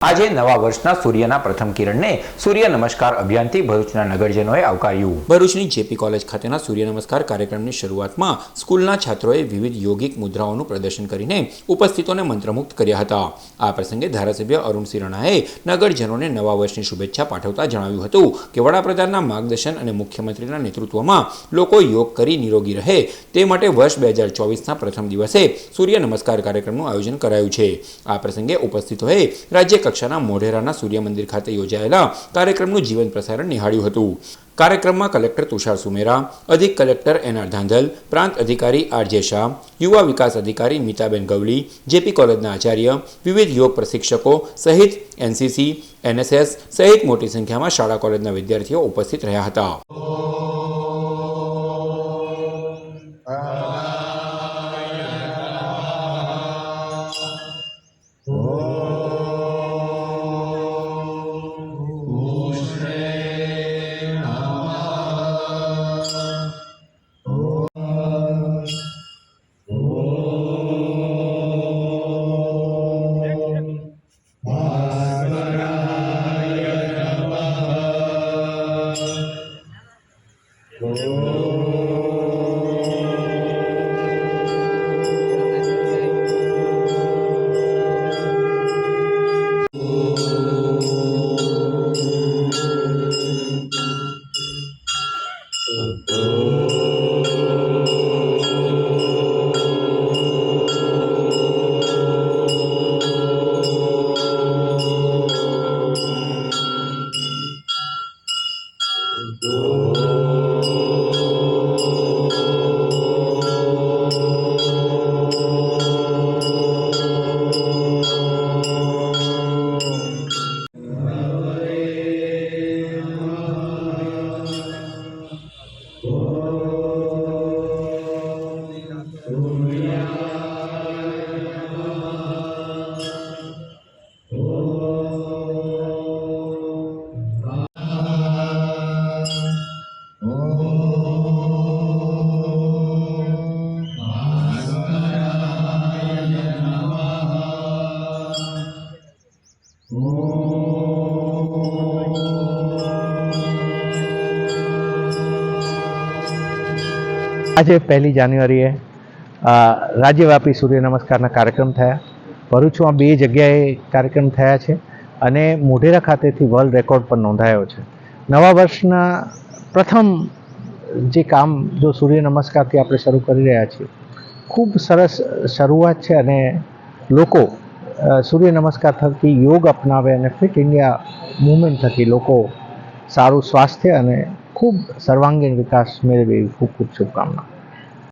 આજે નવા વર્ષના સૂર્યના પ્રથમ કિરણને સૂર્ય નમસ્કાર અભિયાનથી ભરૂચના નગરજનોએ આવકાર્યું। ભરૂચની જેપી કોલેજ ખાતેના સૂર્ય નમસ્કાર કાર્યક્રમની શરૂઆતમાં સ્કૂલના છાત્રોએ વિવિધ યોગિક મુદ્રાઓનું પ્રદર્શન કરીને ઉપસ્થિતોને મંત્રમુગ્ધ કર્યા હતા। આ પ્રસંગે ધારાસભ્ય અરુણસિંહ રાણાએ નગરજનોને નવા વર્ષની શુભેચ્છા પાઠવતા જણાવ્યું હતું કે વડાપ્રધાનના માર્ગદર્શન અને મુખ્યમંત્રીના નેતૃત્વમાં લોકો યોગ કરી નિરોગી રહે તે માટે વર્ષ 2024ના પ્રથમ દિવસે સૂર્ય નમસ્કાર કાર્યક્રમનું આયોજન કરાયું છે। આ પ્રસંગે ઉપસ્થિતોએ રાજ્ય કક્ષાના મોઢેરાના સૂર્ય મંદિર ખાતે યોજાયેલા કાર્યક્રમનું જીવન પ્રસારણ નિહાળ્યું હતું। કાર્યક્રમમાં કલેક્ટર તુષાર સુમેરા, અધિક કલેક્ટર એનઆર ધાંધલ, પ્રાંત અધિકારી આરજે શાહ, યુવા વિકાસ અધિકારી મીતાબેન ગવલી, જેપી કોલેજના આચાર્ય, વિવિધ યોગ પ્રશિક્ષકો સહિત એનસીસી, એનએસએસ સહિત મોટી સંખ્યામાં શાળા કોલેજના વિદ્યાર્થીઓ ઉપસ્થિત રહ્યા હતા। આજે 1 જાન્યુઆરીએ રાજ્યવ્યાપી સૂર્ય નમસ્કારના કાર્યક્રમ થયા। ભરૂચમાં 2 જગ્યાએ કાર્યક્રમ થયા છે અને મોઢેરા ખાતેથી વર્લ્ડ રેકોર્ડ પણ નોંધાયો છે। નવા વર્ષના પ્રથમ જે કામ જો સૂર્ય નમસ્કારથી આપણે શરૂ કરી રહ્યા છીએ, ખૂબ સરસ શરૂઆત છે અને લોકો સૂર્ય નમસ્કાર થકી યોગ અપનાવે અને ફિટ ઇન્ડિયા મૂવમેન્ટ થકી લોકો સારું સ્વાસ્થ્ય અને ખૂબ સર્વાંગીણ વિકાસ મેળવે એવી ખૂબ ખૂબ શુભકામના।